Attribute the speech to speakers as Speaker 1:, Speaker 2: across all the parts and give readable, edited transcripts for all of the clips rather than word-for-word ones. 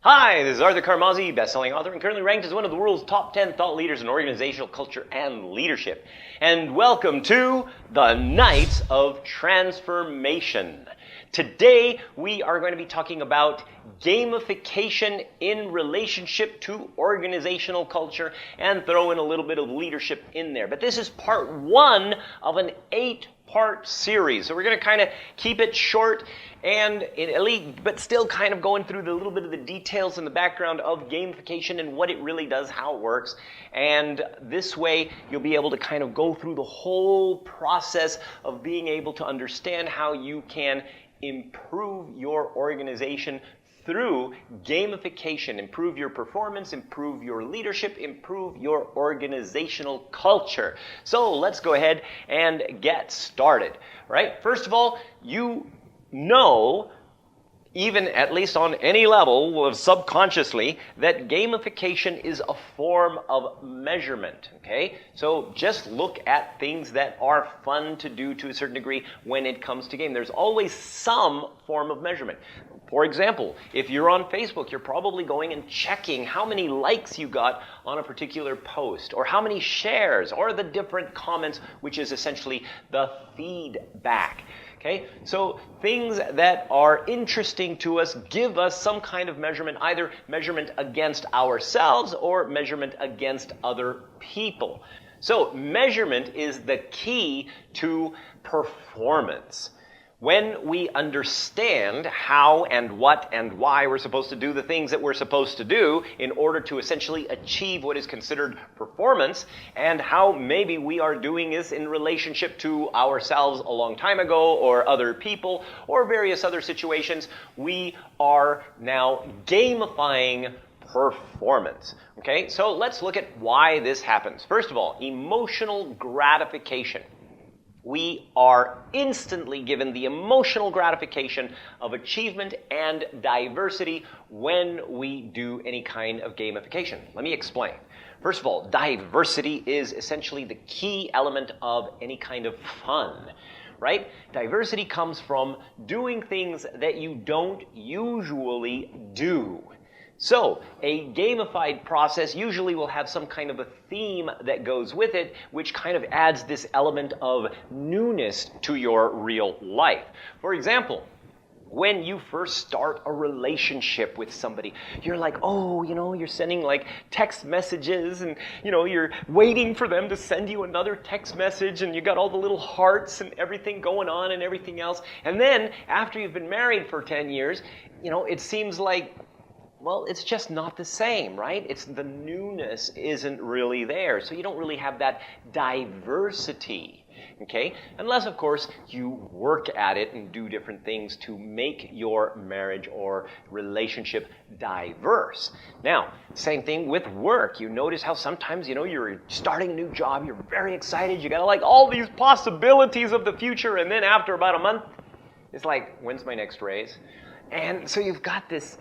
Speaker 1: Hi, this is Arthur Carmazzi, best-selling author and currently ranked as one of the world's top 10 thought leaders in organizational culture and leadership. And welcome to the Nights of Transformation. Today, we are going to be talking about gamification in relationship to organizational culture and throw in a little bit of leadership in there. But this is part one of an 8-part series. So we're going to kind of keep it short and elite, but still kind of going through the little bit of the details and the background of gamification and what it really does, how it works. And this way, you'll be able to kind of go through the whole process of being able to understand how you can improve your organization through gamification, improve your performance, improve your leadership, improve your organizational culture. So let's go ahead and get started, right? First of all, you know, even at least on any level of subconsciously, that gamification is a form of measurement, okay? So just look at things that are fun to do to a certain degree when it comes to game. There's always some form of measurement. For example, if you're on Facebook, you're probably going and checking how many likes you got on a particular post, or how many shares, or the different comments, which is essentially the feedback. Okay, so things that are interesting to us give us some kind of measurement, either measurement against ourselves or measurement against other people. So measurement is the key to performance. When we understand how and what and why we're supposed to do the things that we're supposed to do in order to essentially achieve what is considered performance, and how maybe we are doing this in relationship to ourselves a long time ago or other people or various other situations, we are now gamifying performance. Okay, so let's look at why this happens. First of all, emotional gratification. We are instantly given the emotional gratification of achievement and diversity when we do any kind of gamification. Let me explain. First of all, diversity is essentially the key element of any kind of fun, right? Diversity comes from doing things that you don't usually do. So, a gamified process usually will have some kind of a theme that goes with it, which kind of adds this element of newness to your real life. For example, when you first start a relationship with somebody, you're like, oh, you're sending like text messages and, you're waiting for them to send you another text message and you got all the little hearts and everything going on and everything else. And then after you've been married for 10 years, it seems like, well, it's just not the same, right? It's the newness isn't really there. So you don't really have that diversity, okay? Unless, of course, you work at it and do different things to make your marriage or relationship diverse. Now, same thing with work. You notice how sometimes, you're starting a new job, you're very excited, you got like all these possibilities of the future, and then after about a month, it's like, when's my next raise? And so you've got this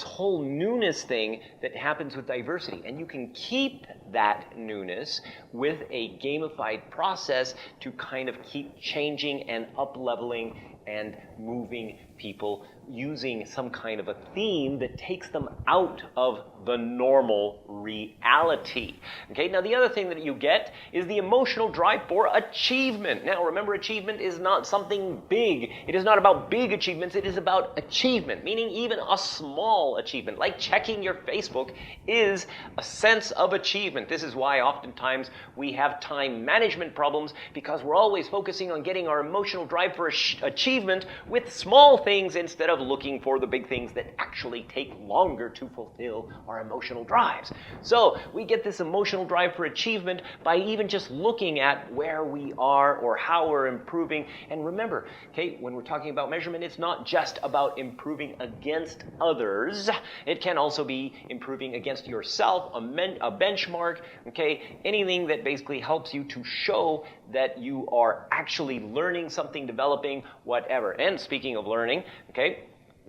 Speaker 1: whole newness thing that happens with diversity. And you can keep that newness with a gamified process to kind of keep changing and up-leveling and moving people using some kind of a theme that takes them out of the normal reality. Okay, now the other thing that you get is the emotional drive for achievement. Now remember, achievement is not something big. It is not about big achievements, it is about achievement, meaning even a small achievement, like checking your Facebook is a sense of achievement. This is why oftentimes we have time management problems, because we're always focusing on getting our emotional drive for achievement with small things instead of looking for the big things that actually take longer to fulfill our emotional drives. So we get this emotional drive for achievement by even just looking at where we are or how we're improving. And remember, okay, when we're talking about measurement, it's not just about improving against others. It can also be improving against yourself, a benchmark, okay, anything that basically helps you to show that you are actually learning something, developing, whatever. And speaking of learning, okay,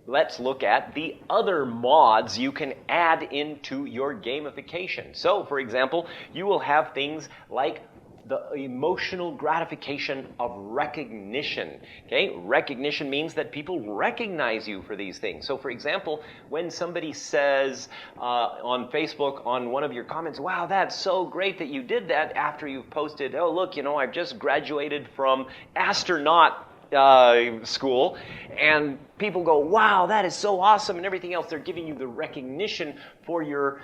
Speaker 1: let's look at the other mods you can add into your gamification. So, for example, you will have things like the emotional gratification of recognition. Okay, recognition means that people recognize you for these things. So, for example, when somebody says on Facebook on one of your comments, "Wow, that's so great that you did that," after you've posted, "Oh, look, I've just graduated from astronaut school," and people go, "Wow, that is so awesome," and everything else. They're giving you the recognition for your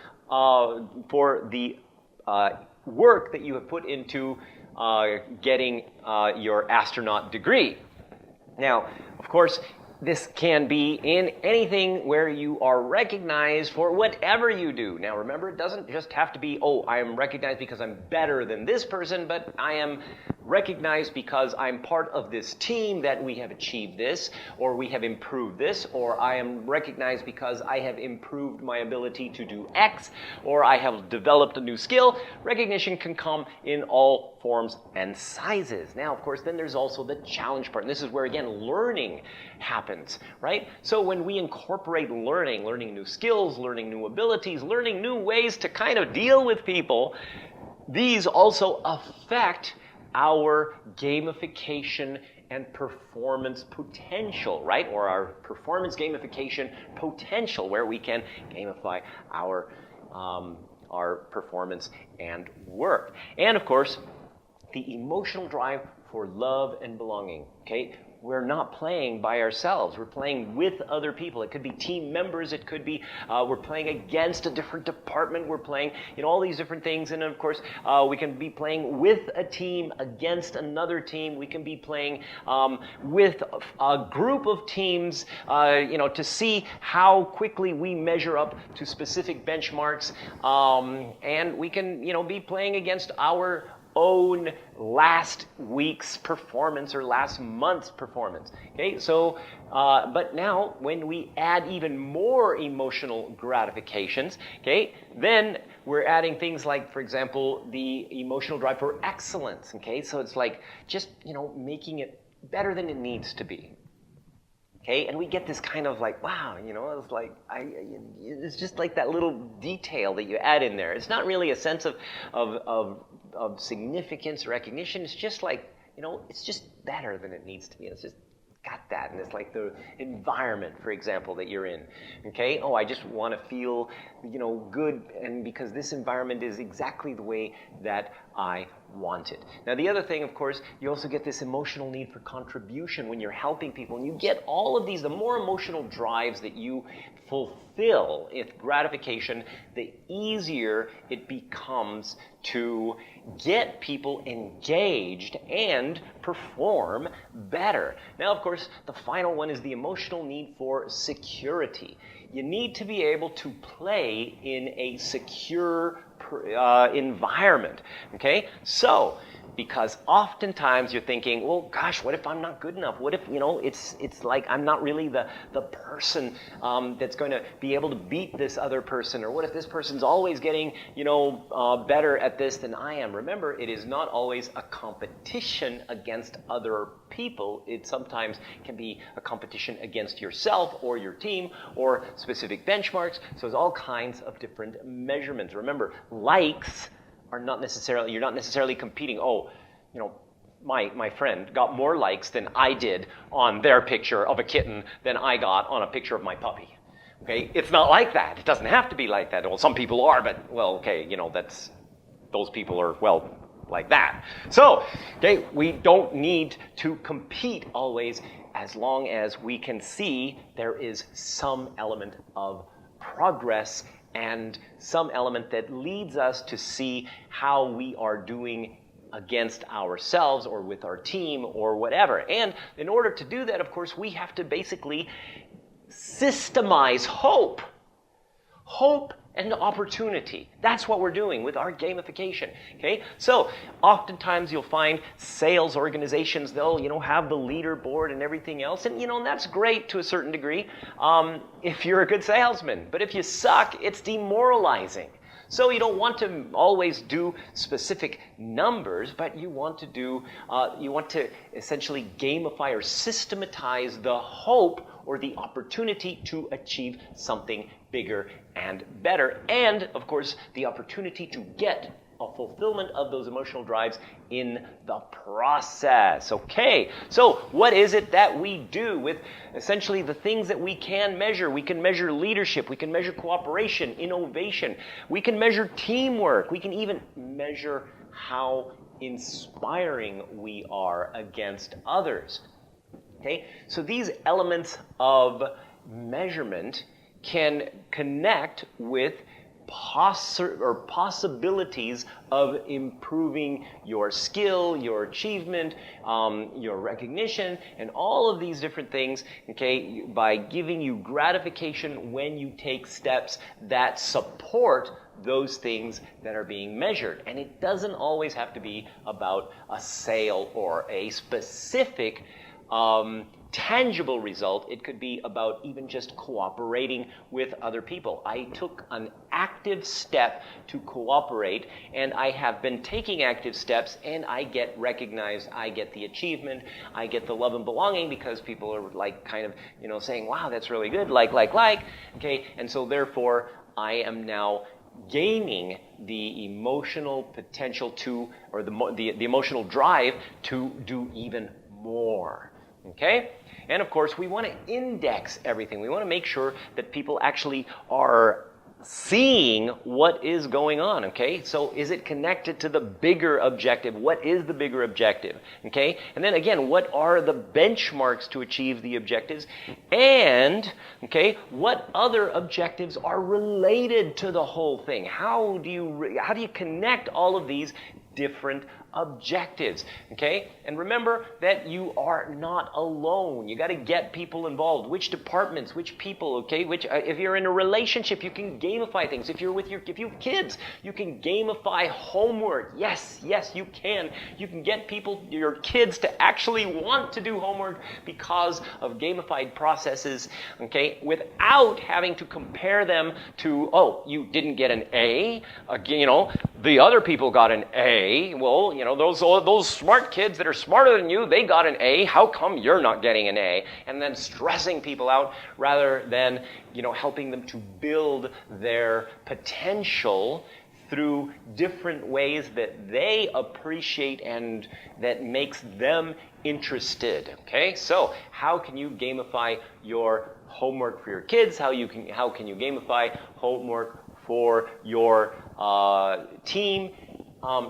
Speaker 1: for the work that you have put into getting your astronaut degree. Now, of course, this can be in anything where you are recognized for whatever you do. Now, remember, it doesn't just have to be, "Oh, I am recognized because I'm better than this person," but I am recognized because I'm part of this team that we have achieved this, or we have improved this, or I am recognized because I have improved my ability to do X, or I have developed a new skill. Recognition can come in all forms and sizes. Now, of course, then there's also the challenge part, and this is where, again, learning happens, right? So when we incorporate learning new skills, learning new abilities, learning new ways to kind of deal with people, these also affect our gamification and performance potential, right? Or our performance gamification potential, where we can gamify our performance and work. And of course, the emotional drive for love and belonging, okay? We're not playing by ourselves. We're playing with other people. It could be team members. It could be we're playing against a different department. We're playing, all these different things. And of course, we can be playing with a team against another team. We can be playing with a group of teams, to see how quickly we measure up to specific benchmarks. And we can, be playing against our own last week's performance or last month's performance. Okay, so, but now when we add even more emotional gratifications, okay, then we're adding things like, for example, the emotional drive for excellence. Okay, so it's like just, making it better than it needs to be. Okay, and we get this kind of like, wow, it's like, it's just like that little detail that you add in there. It's not really a sense of significance or recognition. It's just like, it's just better than it needs to be. It's just got that, and it's like the environment, for example, that you're in. Okay, I just want to feel, good, and because this environment is exactly the way that I want it. Now, the other thing, of course, you also get this emotional need for contribution when you're helping people, and you get all of these. The more emotional drives that you fulfill with gratification, the easier it becomes to get people engaged and perform better. Now, of course, the final one is the emotional need for security. You need to be able to play in a secure environment. Okay? So, because oftentimes you're thinking, well, gosh, what if I'm not good enough? What if, it's like I'm not really the person that's going to be able to beat this other person? Or what if this person's always getting, better at this than I am? Remember, it is not always a competition against other people. It sometimes can be a competition against yourself or your team or specific benchmarks. So there's all kinds of different measurements. Remember, likes are not necessarily, you're not necessarily competing. Oh, my friend got more likes than I did on their picture of a kitten than I got on a picture of my puppy. Okay, it's not like that. It doesn't have to be like that. Well, some people are, but okay, those people are, like that. So, okay, we don't need to compete always, as long as we can see there is some element of progress and some element that leads us to see how we are doing against ourselves or with our team or whatever. And in order to do that, of course, we have to basically systemize hope. Hope and opportunity. That's what we're doing with our gamification. Okay? So oftentimes you'll find sales organizations, they'll have the leaderboard and everything else, and that's great to a certain degree if you're a good salesman. But if you suck, it's demoralizing. So you don't want to always do specific numbers, but you want to essentially gamify or systematize the hope or the opportunity to achieve something bigger and better. And, of course, the opportunity to get a fulfillment of those emotional drives in the process. Okay, so what is it that we do with essentially the things that we can measure? We can measure leadership, we can measure cooperation, innovation, we can measure teamwork, we can even measure how inspiring we are against others. Okay, so these elements of measurement can connect with possibilities of improving your skill, your achievement, your recognition, and all of these different things, okay, by giving you gratification when you take steps that support those things that are being measured. And it doesn't always have to be about a sale or a specific tangible result. It could be about even just cooperating with other people. I took an active step to cooperate, and I have been taking active steps, and I get recognized, I get the achievement, I get the love and belonging because people are like kind of, you know, saying, wow, that's really good, like, okay, and so therefore I am now gaining the emotional potential to, or the emotional drive to do even more. Okay? And of course, we want to index everything. We want to make sure that people actually are seeing what is going on, okay? So is it connected to the bigger objective? What is the bigger objective, okay? And then again, what are the benchmarks to achieve the objectives? And, okay, what other objectives are related to the whole thing? How do you connect all of these different objectives, okay? And remember that you are not alone. You got to get people involved. Which departments, which people, okay? If you're in a relationship, you can gamify things. If you have kids, you can gamify homework. Yes, you can. You can get your kids to actually want to do homework because of gamified processes, okay? Without having to compare them to, oh, you didn't get an A, the other people got an A. Well, those smart kids that are smarter than you, they got an A. How come you're not getting an A? And then stressing people out rather than, helping them to build their potential through different ways that they appreciate and that makes them interested. Okay? So, how can you gamify your homework for your kids? How can you gamify homework for your team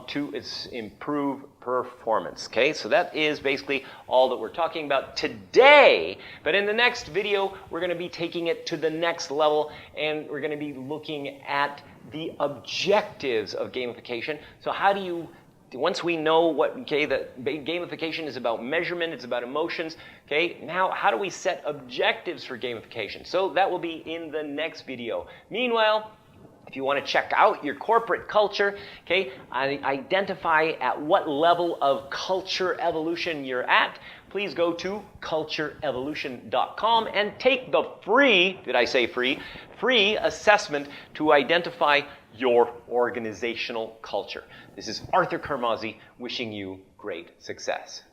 Speaker 1: to improve performance? Okay, so that is basically all that we're talking about today. But in the next video, we're going to be taking it to the next level, and we're going to be looking at the objectives of gamification. So once we know that gamification is about measurement, it's about emotions, okay, now how do we set objectives for gamification? So that will be in the next video. Meanwhile, if you want to check out your corporate culture, okay, identify at what level of culture evolution you're at, please go to cultureevolution.com and take the free assessment to identify your organizational culture. This is Arthur Carmazzi wishing you great success.